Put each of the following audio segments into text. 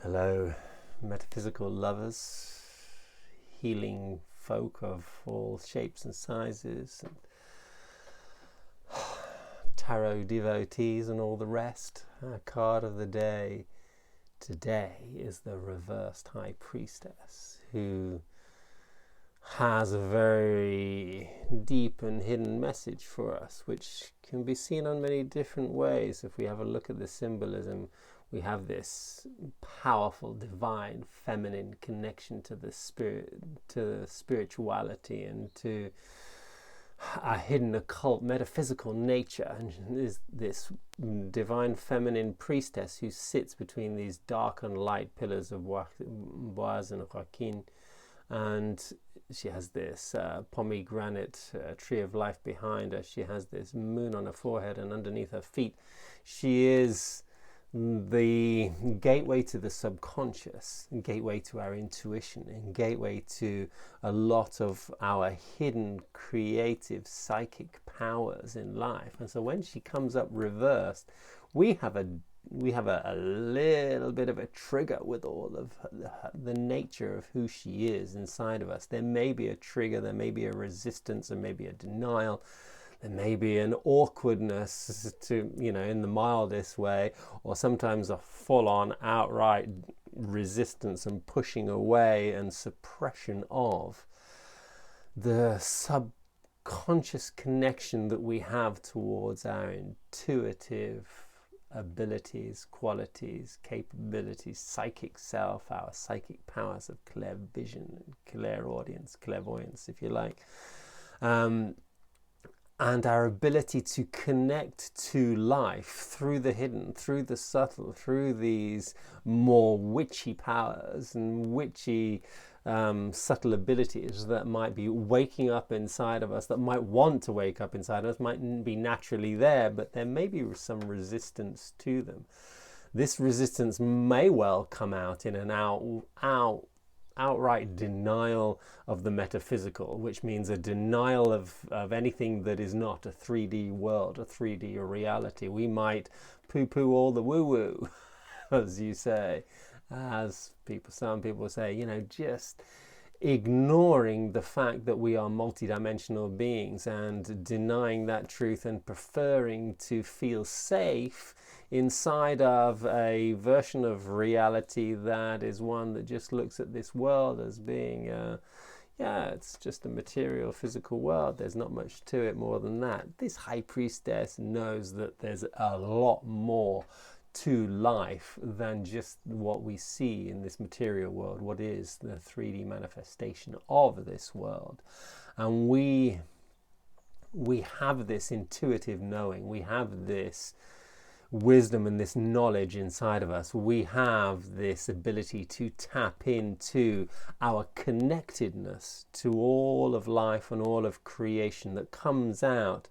Hello, metaphysical lovers, healing folk of all shapes and sizes, and tarot devotees and all the rest. Our card of the day today is the reversed High Priestess, who has a very deep and hidden message for us, which can be seen on many different ways. If we have a look at the symbolism, we have this powerful, divine, feminine connection to the spirit, to spirituality, and to a hidden, occult, metaphysical nature. And is this divine feminine priestess who sits between these dark and light pillars of Boaz and Joaquin, and she has this pomegranate tree of life behind her. She has this moon on her forehead, and underneath her feet she is the gateway to the subconscious, gateway to our intuition, and gateway to a lot of our hidden creative psychic powers in life. And so when she comes up reversed, we have a little bit of a trigger with all of the nature of who she is inside of us. There may be a trigger, there may be a resistance, there may be a denial, there may be an awkwardness to, in the mildest way, or sometimes a full-on outright resistance and pushing away and suppression of the subconscious connection that we have towards our intuitive abilities, qualities, capabilities, psychic self, our psychic powers of clairvision, clairaudience, clairvoyance, if you like. And our ability to connect to life through the hidden, through the subtle, through these more witchy powers and witchy subtle abilities that might be waking up inside of us, that might want to wake up inside of us, might be naturally there, but there may be some resistance to them. This resistance may well come out in an outright denial of the metaphysical, which means a denial of anything that is not a 3D world, a 3D reality. We might poo-poo all the woo-woo, as you say, as some people say, just ignoring the fact that we are multidimensional beings and denying that truth and preferring to feel safe inside of a version of reality that is one that just looks at this world as being it's just a material physical world. There's not much to it more than that. This High Priestess knows that there's a lot more to life than just what we see in this material world, what is the 3D manifestation of this world. And we have this intuitive knowing, we have this wisdom and this knowledge inside of us. We have this ability to tap into our connectedness to all of life and all of creation that comes out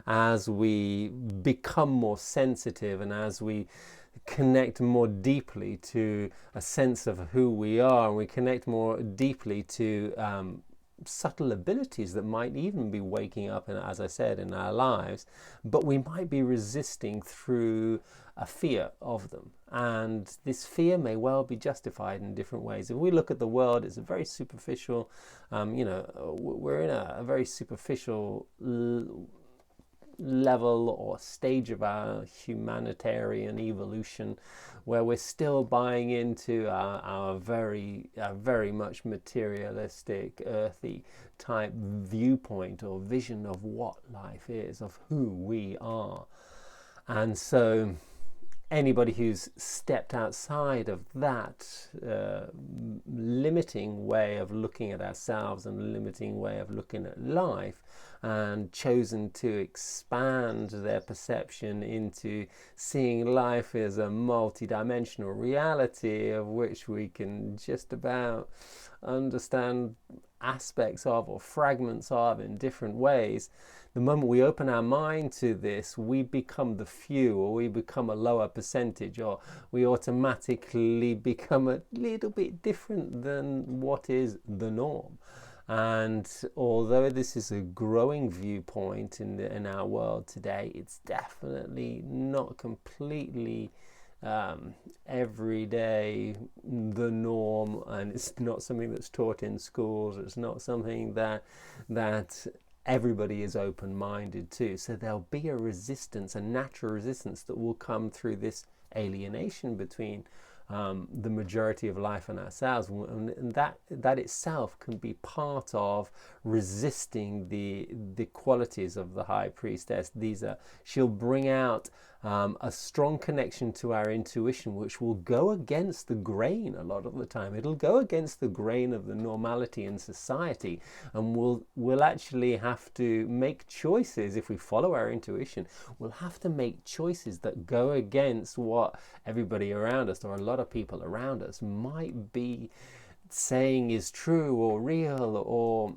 as we become more sensitive and as we connect more deeply to a sense of who we are, and we connect more deeply to subtle abilities that might even be waking up, as I said, in our lives, but we might be resisting through a fear of them. And this fear may well be justified in different ways. If we look at the world, it's a very superficial, we're in a very superficial level or stage of our humanitarian evolution, where we're still buying into our very much materialistic, earthy type viewpoint or vision of what life is, of who we are. And so anybody who's stepped outside of that limiting way of looking at ourselves and limiting way of looking at life, and chosen to expand their perception into seeing life as a multi-dimensional reality of which we can just about understand aspects of or fragments of in different ways. The moment we open our mind to this, we become the few, or we become a lower percentage, or we automatically become a little bit different than what is the norm. And although this is a growing viewpoint in our world today, it's definitely not completely everyday, the norm, and it's not something that's taught in schools. It's not something that everybody is open-minded to. So there'll be a resistance, a natural resistance that will come through this alienation between the majority of life and ourselves, and that itself can be part of resisting the qualities of the high priestess. She'll bring out a strong connection to our intuition, which will go against the grain a lot of the time. It'll go against the grain of the normality in society, and we'll actually have to make choices. If we follow our intuition, we'll have to make choices that go against what everybody around us, or a lot of people around us, might be saying is true or real, or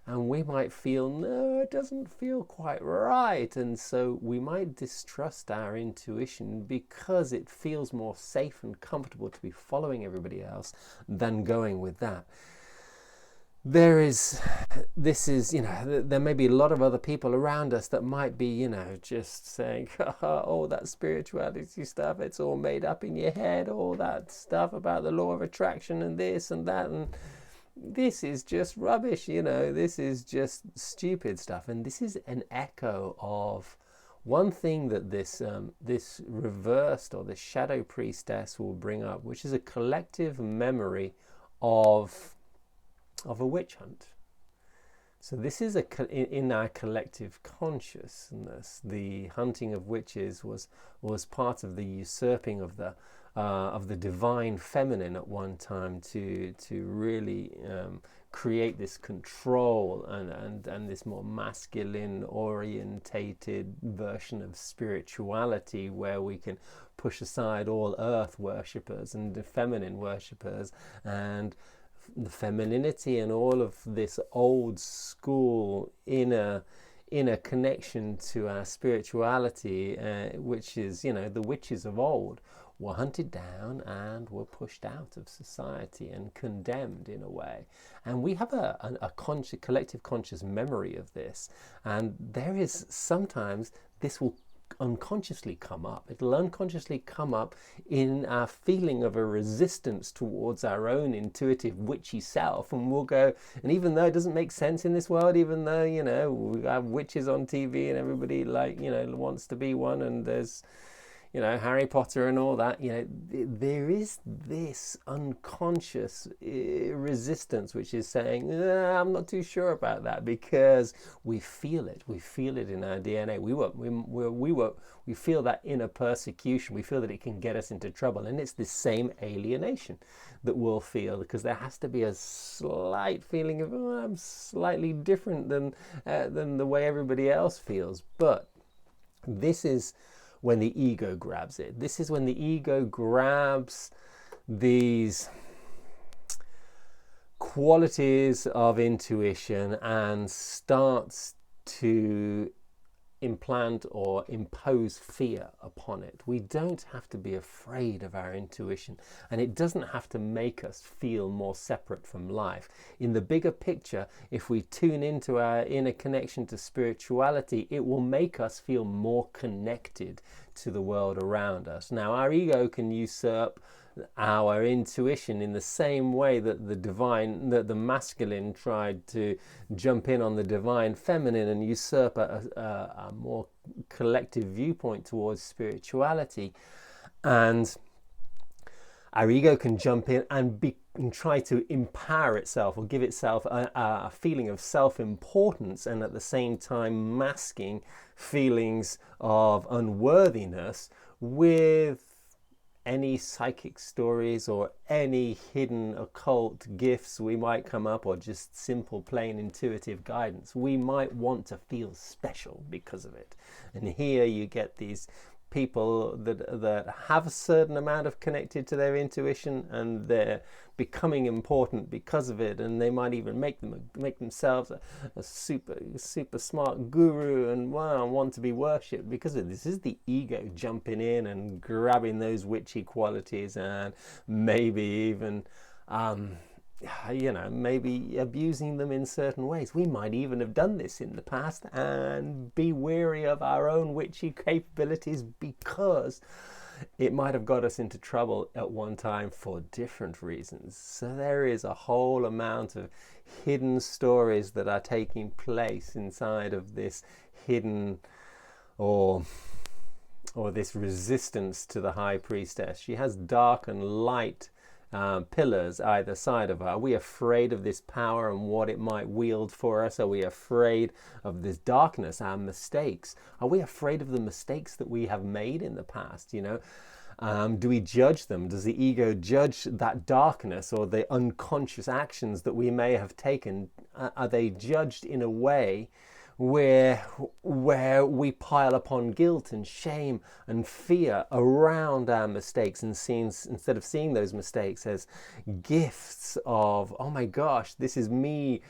and we might feel, no, it doesn't feel quite right, and so we might distrust our intuition because it feels more safe and comfortable to be following everybody else than going with that. There may be a lot of other people around us that might be, just saying, oh, that spirituality stuff, it's all made up in your head, all that stuff about the law of attraction and this and that, and this is just rubbish, this is just stupid stuff. And this is an echo of one thing that this reversed, or this shadow priestess, will bring up, which is a collective memory of a witch hunt. So this is in our collective consciousness. The hunting of witches was part of the usurping of the divine feminine at one time to really create this control and this more masculine orientated version of spirituality, where we can push aside all earth worshippers and the feminine worshippers, and the femininity and all of this old school inner connection to our spirituality, which is, the witches of old were hunted down and were pushed out of society and condemned in a way. And we have a collective conscious memory of this, and there is sometimes this will unconsciously come up. It'll unconsciously come up in our feeling of a resistance towards our own intuitive witchy self, and we'll go, and even though it doesn't make sense in this world, even though we have witches on TV and everybody wants to be one, and there's Harry Potter and all that, there is this unconscious resistance which is saying, I'm not too sure about that, because we feel it in our DNA. We feel that inner persecution. We feel that it can get us into trouble, and it's the same alienation that we'll feel, because there has to be a slight feeling of, I'm slightly different than the way everybody else feels. But this is when the ego grabs it. This is when the ego grabs these qualities of intuition and starts to implant or impose fear upon it. We don't have to be afraid of our intuition, and it doesn't have to make us feel more separate from life. In the bigger picture, if we tune into our inner connection to spirituality, it will make us feel more connected to the world around us. Now, our ego can usurp our intuition in the same way that the masculine tried to jump in on the divine feminine and usurp a more collective viewpoint towards spirituality. And our ego can jump in and try to empower itself, or give itself a feeling of self-importance, and at the same time masking feelings of unworthiness with any psychic stories or any hidden occult gifts we might come up, or just simple plain intuitive guidance. We might want to feel special because of it. And here you get these people that have a certain amount of connected to their intuition, and they're becoming important because of it, and they might even make themselves a super smart guru and want to be worshipped because of this. This is the ego jumping in and grabbing those witchy qualities, and maybe even maybe abusing them in certain ways. We might even have done this in the past and be wary of our own witchy capabilities because it might have got us into trouble at one time for different reasons. So there is a whole amount of hidden stories that are taking place inside of this hidden or this resistance to the High Priestess. She has dark and light pillars either side of her. Are we afraid of this power and what it might wield for us? Are we afraid of this darkness, our mistakes? Are we afraid of the mistakes that we have made in the past? Do we judge them? Does the ego judge that darkness or the unconscious actions that we may have taken? Are they judged in a way where we pile upon guilt and shame and fear around our mistakes, and instead of seeing those mistakes as gifts of, oh my gosh, this is me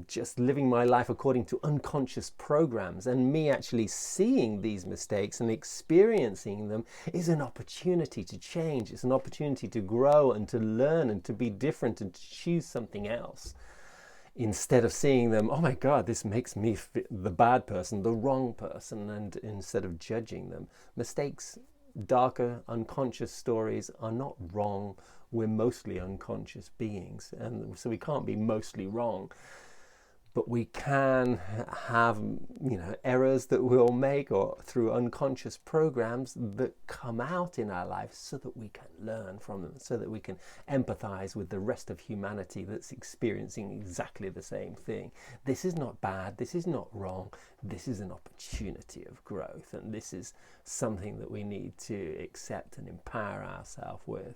just living my life according to unconscious programs, and me actually seeing these mistakes and experiencing them is an opportunity to change. It's an opportunity to grow and to learn and to be different and to choose something else. Instead of seeing them, oh my God, this makes me the bad person, the wrong person, and instead of judging them. Mistakes, darker, unconscious stories are not wrong. We're mostly unconscious beings, and so we can't be mostly wrong. But we can have, errors that we'll make or through unconscious programs that come out in our lives so that we can learn from them, so that we can empathize with the rest of humanity that's experiencing exactly the same thing. This is not bad. This is not wrong. This is an opportunity of growth. And this is something that we need to accept and empower ourselves with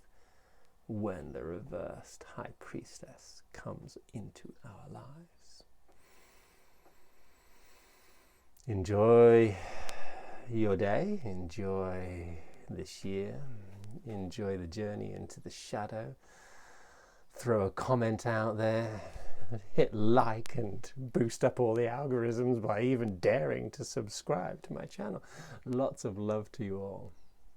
when the reversed High Priestess comes into our lives. Enjoy your day, enjoy this year, enjoy the journey into the shadow. Throw a comment out there, hit like and boost up all the algorithms by even daring to subscribe to my channel. Lots of love to you all.